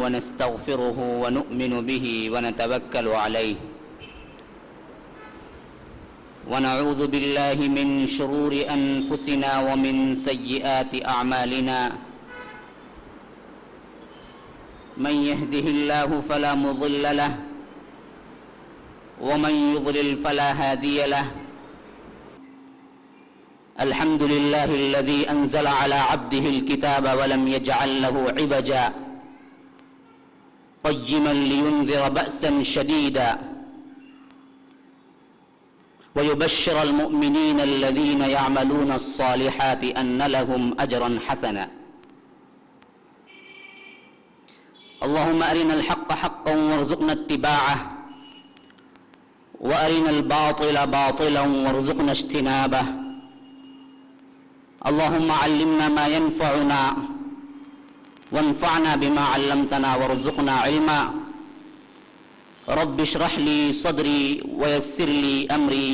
ونستغفره ونؤمن به ونتوكل عليه ونعوذ بالله من شرور أنفسنا ومن سيئات أعمالنا من يهده الله فلا مضل له ومن يضلل فلا هادي له الحمد لله الذي أنزل على عبده الكتاب ولم يجعل له عوجا قيما لينذر بأسا شديدا ويبشر المؤمنين الذين يعملون الصالحات أن لهم أجرا حسنا اللهم أرنا الحق حقا وارزقنا اتباعه وأرنا الباطل باطلا وارزقنا اجتنابه اللهم علمنا ما ينفعنا وانفعنا بما علمتنا وارزقنا علما رب اشرح لي صدري ويسر لي أمري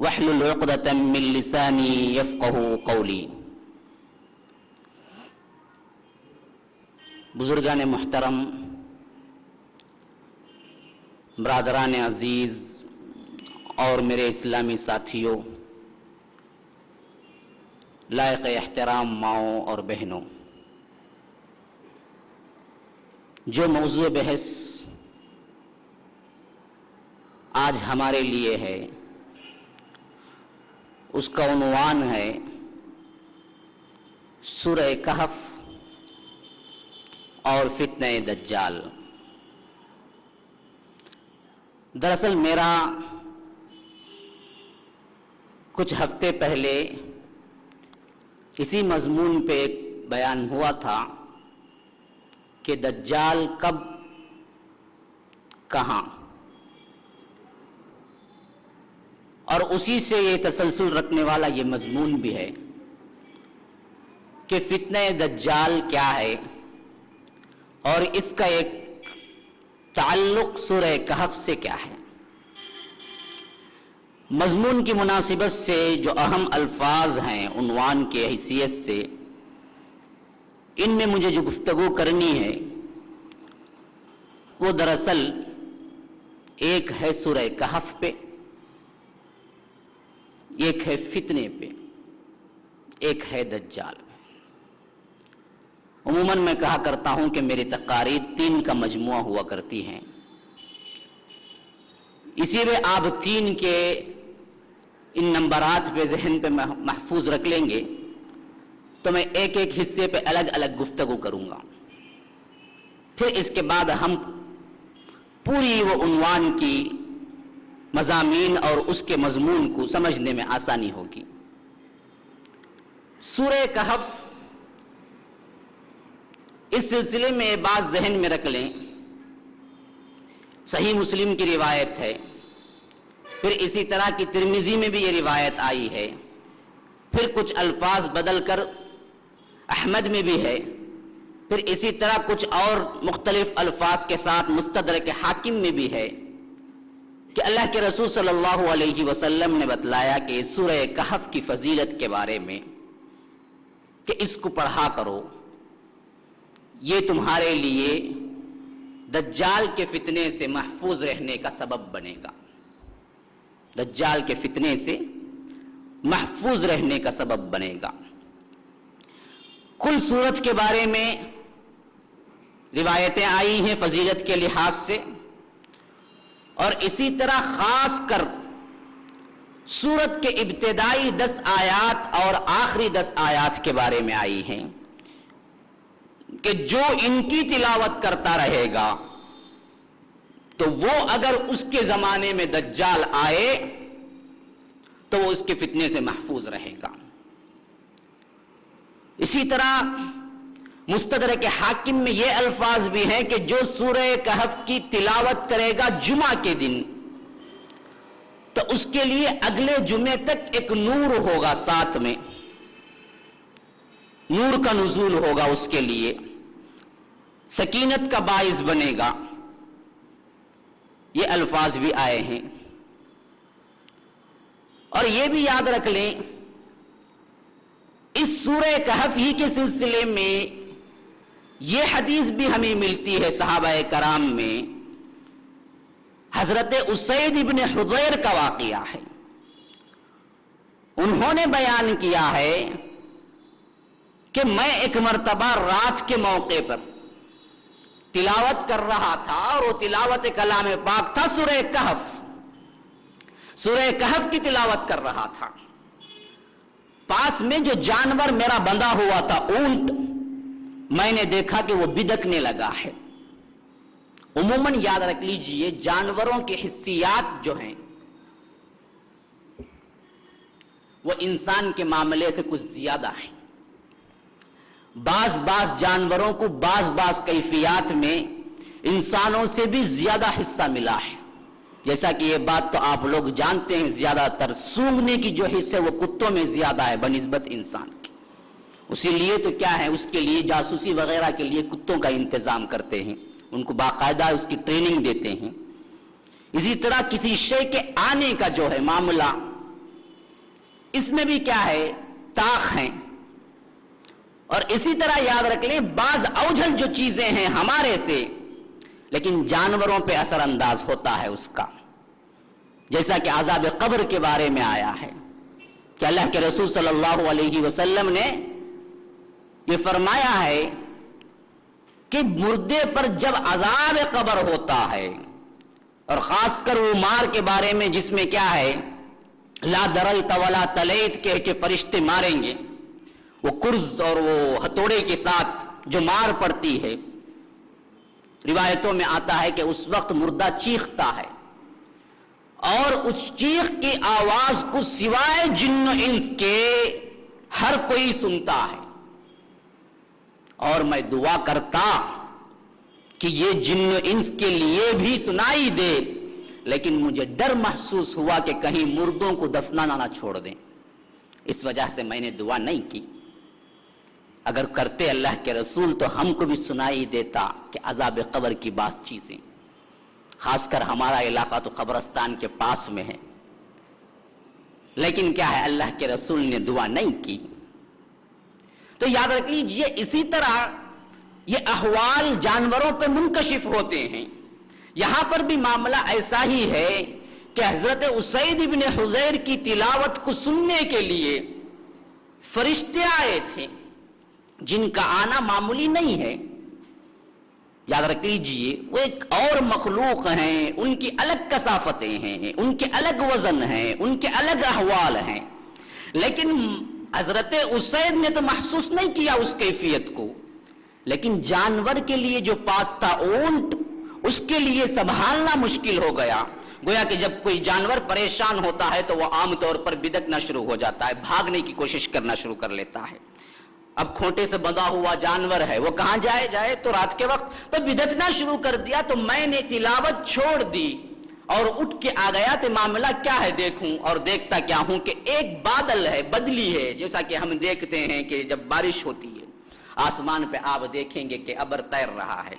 واحلل عقدة من لساني يفقه قولي. بزرگان محترم، برادران عزیز اور میرے اسلامی ساتھیوں، لائق احترام ماؤں اور بہنوں، جو موضوع بحث آج ہمارے لیے ہے اس کا عنوان ہے سورہ کہف اور فتنہ دجال. دراصل میرا کچھ ہفتے پہلے اسی مضمون پہ ایک بیان ہوا تھا کہ دجال کب کہاں، اور اسی سے یہ تسلسل رکھنے والا یہ مضمون بھی ہے کہ فتنہ دجال کیا ہے اور اس کا ایک تعلق سورہ کہف سے کیا ہے. مضمون کی مناسبت سے جو اہم الفاظ ہیں عنوان کی حیثیت سے، ان میں مجھے جو گفتگو کرنی ہے وہ دراصل ایک ہے سورہ کہف پہ، ایک ہے فتنے پہ، ایک ہے دجال پہ. عموماً میں کہا کرتا ہوں کہ میری تقاریر 3 کا مجموعہ ہوا کرتی ہیں، اسی میں آپ 3 کے ان نمبرات پہ ذہن پہ محفوظ رکھ لیں گے تو میں ایک ایک حصے پہ الگ الگ گفتگو کروں گا. پھر اس کے بعد ہم پوری وہ عنوان کی مضامین اور اس کے مضمون کو سمجھنے میں آسانی ہوگی. سورہ کہف، اس سلسلے میں یہ بات ذہن میں رکھ لیں، صحیح مسلم کی روایت ہے، پھر اسی طرح کی ترمذی میں بھی یہ روایت آئی ہے، پھر کچھ الفاظ بدل کر احمد میں بھی ہے، پھر اسی طرح کچھ اور مختلف الفاظ کے ساتھ مستدرک حاکم میں بھی ہے کہ اللہ کے رسول صلی اللہ علیہ وسلم نے بتلایا کہ سورہ کہف کی فضیلت کے بارے میں کہ اس کو پڑھا کرو، یہ تمہارے لیے دجال کے فتنے سے محفوظ رہنے کا سبب بنے گا. دجال کے فتنے سے محفوظ رہنے کا سبب بنے گا. کل سورت کے بارے میں روایتیں آئی ہیں فضیلت کے لحاظ سے، اور اسی طرح خاص کر سورت کے ابتدائی 10 آیات اور آخری 10 آیات کے بارے میں آئی ہیں کہ جو ان کی تلاوت کرتا رہے گا تو وہ اگر اس کے زمانے میں دجال آئے تو وہ اس کے فتنے سے محفوظ رہے گا. اسی طرح مستدرک حاکم میں یہ الفاظ بھی ہیں کہ جو سورہ کہف کی تلاوت کرے گا جمعہ کے دن تو اس کے لیے اگلے جمعے تک ایک نور ہوگا، ساتھ میں نور کا نزول ہوگا، اس کے لیے سکینت کا باعث بنے گا. یہ الفاظ بھی آئے ہیں. اور یہ بھی یاد رکھ لیں اس سورہ کہف ہی کے سلسلے میں یہ حدیث بھی ہمیں ملتی ہے صحابہ کرام میں، حضرت اسید ابن حضیر کا واقعہ ہے۔ انہوں نے بیان کیا ہے کہ میں ایک مرتبہ رات کے موقع پر تلاوت کر رہا تھا، اور وہ تلاوت کلام پاک تھا سورہ کہف، سورہ کہف کی تلاوت کر رہا تھا۔ پاس میں جو جانور میرا بندھا ہوا تھا اونٹ، میں نے دیکھا کہ وہ بدکنے لگا ہے۔ عموماً یاد رکھ لیجئے جانوروں کے حسیات جو ہیں وہ انسان کے معاملے سے کچھ زیادہ ہیں۔ بعض جانوروں کو بعض کیفیات میں انسانوں سے بھی زیادہ حصہ ملا ہے، جیسا کہ یہ بات تو آپ لوگ جانتے ہیں، زیادہ تر سونگھنے کی جو حصہ ہے وہ کتوں میں زیادہ ہے بنسبت انسان کی۔ اسی لیے تو کیا ہے، اس کے لیے جاسوسی وغیرہ کے لیے کتوں کا انتظام کرتے ہیں، ان کو باقاعدہ اس کی ٹریننگ دیتے ہیں۔ اسی طرح کسی شے کے آنے کا جو ہے معاملہ، اس میں بھی کیا ہے، طاق ہیں۔ اور اسی طرح یاد رکھ لیں بعض اوجھل جو چیزیں ہیں ہمارے سے، لیکن جانوروں پہ اثر انداز ہوتا ہے اس کا، جیسا کہ عذاب قبر کے بارے میں آیا ہے کہ اللہ کے رسول صلی اللہ علیہ وسلم نے یہ فرمایا ہے کہ مردے پر جب عذاب قبر ہوتا ہے، اور خاص کر وہ مار کے بارے میں جس میں کیا ہے، لا دریت ولا تلیت کہ فرشتے ماریں گے، وہ کرز اور وہ ہتھوڑے کے ساتھ جو مار پڑتی ہے، روایتوں میں آتا ہے کہ اس وقت مردہ چیختا ہے، اور اس چیخ کی آواز کو سوائے جن و انس کے ہر کوئی سنتا ہے۔ اور میں دعا کرتا کہ یہ جن و انس کے لیے بھی سنائی دے، لیکن مجھے ڈر محسوس ہوا کہ کہیں مردوں کو دفنانا نہ چھوڑ دیں، اس وجہ سے میں نے دعا نہیں کی۔ اگر کرتے اللہ کے رسول تو ہم کو بھی سنائی دیتا کہ عذاب قبر کی بعض چیزیں، خاص کر ہمارا علاقہ تو قبرستان کے پاس میں ہے، لیکن کیا ہے، اللہ کے رسول نے دعا نہیں کی۔ تو یاد رکھ لیجئے اسی طرح یہ احوال جانوروں پہ منکشف ہوتے ہیں۔ یہاں پر بھی معاملہ ایسا ہی ہے کہ حضرت اسید ابن حضیر کی تلاوت کو سننے کے لیے فرشتے آئے تھے، جن کا آنا معمولی نہیں ہے۔ یاد رکھ لیجئے وہ ایک اور مخلوق ہیں، ان کی الگ کثافتیں ہیں، ان کے الگ وزن ہیں، ان کے الگ احوال ہیں، لیکن حضرت اسید نے تو محسوس نہیں کیا اس کیفیت کو، لیکن جانور کے لیے جو پاس تھا اونٹ، اس کے لیے سنبھالنا مشکل ہو گیا۔ گویا کہ جب کوئی جانور پریشان ہوتا ہے تو وہ عام طور پر بدکنا شروع ہو جاتا ہے، بھاگنے کی کوشش کرنا شروع کر لیتا ہے۔ اب کھوٹے سے بندھا ہوا جانور ہے، وہ کہاں جائے تو رات کے وقت تو بدکنا شروع کر دیا، تو میں نے تلاوت چھوڑ دی اور اٹھ کے آ گیا تو معاملہ کیا ہے دیکھوں، اور دیکھتا کیا ہوں کہ ایک بادل ہے، بدلی ہے، جیسا کہ ہم دیکھتے ہیں کہ جب بارش ہوتی ہے آسمان پہ آپ دیکھیں گے کہ ابر تیر رہا ہے،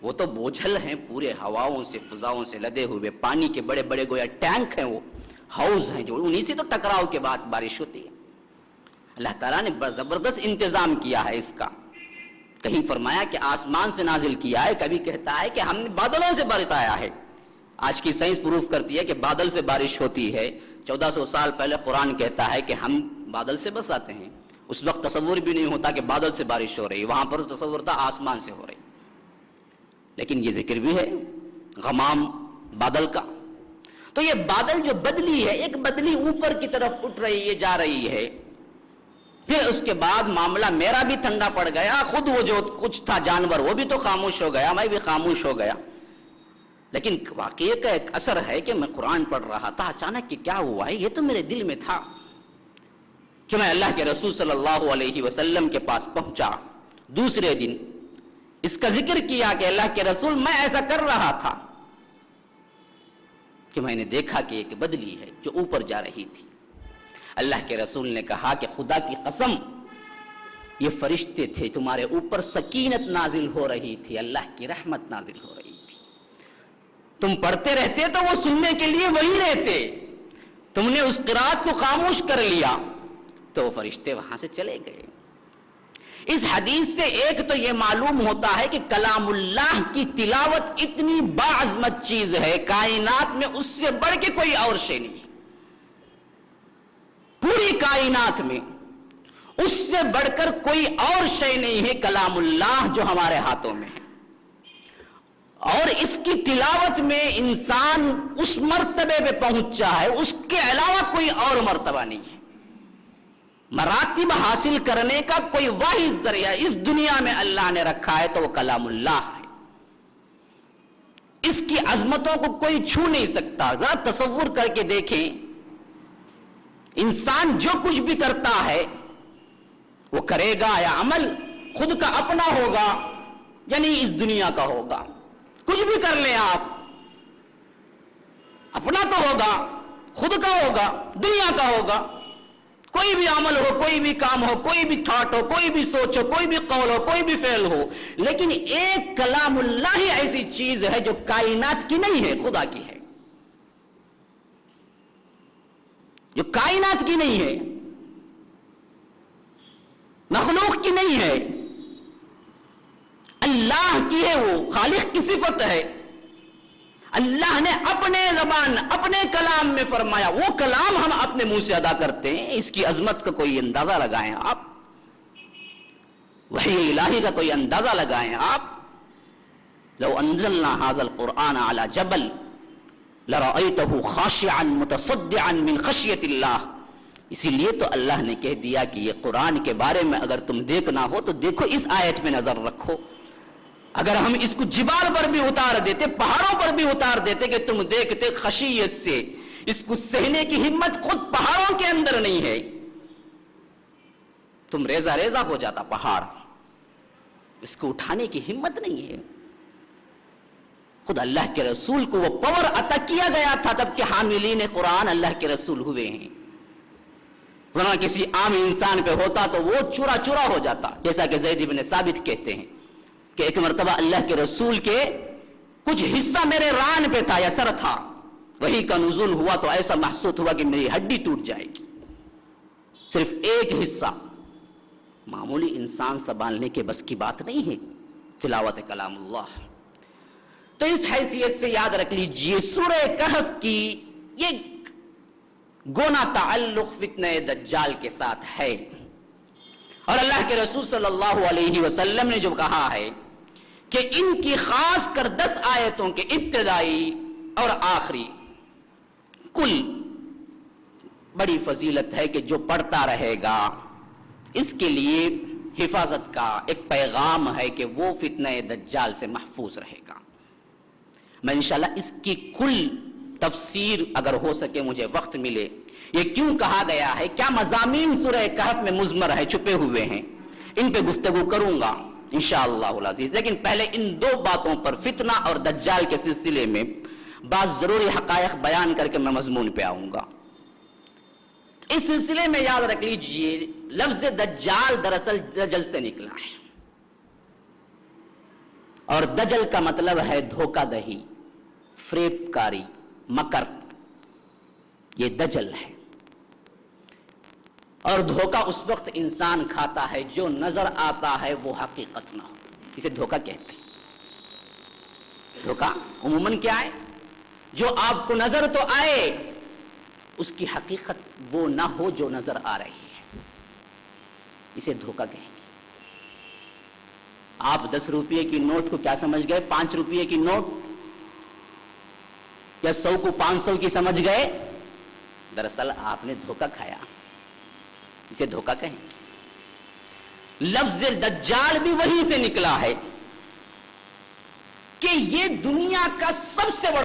وہ تو بوجھل ہیں، پورے ہواؤں سے فضاؤں سے لدے ہوئے، پانی کے بڑے بڑے گویا ٹینک ہیں، وہ ہاؤس ہیں، جو انہی سے تو ٹکراؤ کے بعد بارش ہوتی ہے۔ اللہ تعالیٰ نے زبردست انتظام کیا ہے اس کا، کہیں فرمایا کہ آسمان سے نازل کیا ہے، کبھی کہتا ہے کہ ہم نے بادلوں سے بارش آیا ہے۔ آج کی سائنس پروف کرتی ہے کہ بادل سے بارش ہوتی ہے۔ 1400 سال پہلے قرآن کہتا ہے کہ ہم بادل سے بس آتے ہیں، اس وقت تصور بھی نہیں ہوتا کہ بادل سے بارش ہو رہی، وہاں پر تصور تھا آسمان سے ہو رہی، لیکن یہ ذکر بھی ہے غمام بادل کا۔ تو یہ بادل جو بدلی ہے، ایک بدلی اوپر کی طرف اٹھ رہی ہے، جا رہی ہے، پھر اس کے بعد معاملہ میرا بھی ٹھنڈا پڑ گیا، خود وہ جو کچھ تھا جانور وہ بھی تو خاموش ہو گیا، میں بھی خاموش ہو گیا۔ لیکن واقعے کا ایک اثر ہے کہ میں قرآن پڑھ رہا تھا، اچانک کہ کیا ہوا ہے، یہ تو میرے دل میں تھا کہ میں اللہ کے رسول صلی اللہ علیہ وسلم کے پاس پہنچا، دوسرے دن اس کا ذکر کیا کہ اللہ کے رسول میں ایسا کر رہا تھا کہ میں نے دیکھا کہ ایک بدلی ہے جو اوپر جا رہی تھی۔ اللہ کے رسول نے کہا کہ خدا کی قسم یہ فرشتے تھے، تمہارے اوپر سکینت نازل ہو رہی تھی، اللہ کی رحمت نازل ہو رہی تھی، تم پڑھتے رہتے تو وہ سننے کے لیے وہی رہتے، تم نے اس قرات کو خاموش کر لیا تو وہ فرشتے وہاں سے چلے گئے۔ اس حدیث سے ایک تو یہ معلوم ہوتا ہے کہ کلام اللہ کی تلاوت اتنی باعظمت چیز ہے، کائنات میں اس سے بڑھ کے کوئی اور شے نہیں، پوری کائنات میں اس سے بڑھ کر کوئی اور شے نہیں ہے کلام اللہ جو ہمارے ہاتھوں میں ہے، اور اس کی تلاوت میں انسان اس مرتبے پہ پہنچا ہے، اس کے علاوہ کوئی اور مرتبہ نہیں ہے۔ مراتب حاصل کرنے کا کوئی واحد ذریعہ اس دنیا میں اللہ نے رکھا ہے تو وہ کلام اللہ ہے، اس کی عظمتوں کو کوئی چھو نہیں سکتا۔ ذرا تصور کر کے دیکھیں، انسان جو کچھ بھی کرتا ہے وہ کرے گا یا عمل خود کا اپنا ہوگا یا نہیں اس دنیا کا ہوگا، کچھ بھی کر لیں آپ، اپنا تو ہوگا، خود کا ہوگا، دنیا کا ہوگا، کوئی بھی عمل ہو، کوئی بھی کام ہو، کوئی بھی تھاٹ ہو، کوئی بھی سوچ ہو، کوئی بھی قول ہو، کوئی بھی فعل ہو، لیکن ایک کلام اللہ ہی ایسی چیز ہے جو کائنات کی نہیں ہے، خدا کی ہے، جو کائنات کی نہیں ہے، مخلوق کی نہیں ہے، اللہ کی ہے، وہ خالق کی صفت ہے۔ اللہ نے اپنے زبان اپنے کلام میں فرمایا، وہ کلام ہم اپنے منہ سے ادا کرتے ہیں، اس کی عظمت کا کوئی اندازہ لگائیں آپ، وحی الہی کا کوئی اندازہ لگائیں آپ۔ لو انزلنا هذا القرآن على جبل لرأيته خاشعا متصدعا من خشیۃ اللہ۔ اسی لیے تو اللہ نے کہہ دیا کہ یہ قرآن کے بارے میں اگر تم دیکھنا ہو تو دیکھو اس آیت میں نظر رکھو۔ اگر ہم اس کو جبال پر بھی اتار دیتے، پہاڑوں پر بھی اتار دیتے کہ تم دیکھتے، خشیت سے اس کو سہنے کی ہمت خود پہاڑوں کے اندر نہیں ہے، تم ریزہ ریزہ ہو جاتا پہاڑ، اس کو اٹھانے کی ہمت نہیں ہے۔ خود اللہ کے رسول کو وہ پاور عطا کیا گیا تھا تب کہ حاملین قرآن اللہ کے رسول ہوئے ہیں، ورنہ کسی عام انسان پہ ہوتا تو وہ چورا چورا ہو جاتا، جیسا کہ زید بن ثابت کہتے ہیں کہ ایک مرتبہ اللہ کے رسول کے کچھ حصہ میرے ران پہ تھا یا سر تھا، وہی کا نزول ہوا تو ایسا محسوس ہوا کہ میری ہڈی ٹوٹ جائے گی، صرف ایک حصہ، معمولی انسان سنبھالنے کے بس کی بات نہیں ہے تلاوت کلام اللہ۔ تو اس حیثیت سے یاد رکھ لیجئے سورہ کہف کی یہ گونا تعلق فتنہ دجال کے ساتھ ہے، اور اللہ کے رسول صلی اللہ علیہ وسلم نے جو کہا ہے کہ ان کی خاص کر 10 آیتوں کے ابتدائی اور آخری کل بڑی فضیلت ہے کہ جو پڑھتا رہے گا اس کے لیے حفاظت کا ایک پیغام ہے کہ وہ فتنہ دجال سے محفوظ رہے گا۔ میں انشاءاللہ اس کی کل تفسیر اگر ہو سکے مجھے وقت ملے، یہ کیوں کہا گیا ہے، کیا مضامین سورہ کہف میں مضمر ہے، چھپے ہوئے ہیں، ان پہ گفتگو کروں گا انشاءاللہ العزیز، لیکن پہلے ان 2 باتوں پر فتنہ اور دجال کے سلسلے میں بعض ضروری حقائق بیان کر کے میں مضمون پہ آؤں گا۔ اس سلسلے میں یاد رکھ لیجئے لفظ دجال دراصل دجل سے نکلا ہے، اور دجل کا مطلب ہے دھوکہ دہی، فریب کاری، مکر، یہ دجل ہے۔ اور دھوکہ اس وقت انسان کھاتا ہے جو نظر آتا ہے وہ حقیقت نہ ہو، اسے دھوکہ کہتے ہیں۔ دھوکہ عموماً کیا ہے، جو آپ کو نظر تو آئے اس کی حقیقت وہ نہ ہو جو نظر آ رہی ہے، اسے دھوکہ کہیں گے۔ آپ 10 روپے کی نوٹ کو کیا سمجھ گئے، 5 روپے کی نوٹ، یا 100 کو 500 کی سمجھ گئے، دراصل آپ نے دھوکہ کھایا، اسے دھوکہ کہیں گے۔ لفظ دجال بھی وہیں سے نکلا ہے کہ یہ دنیا کا سب سے بڑا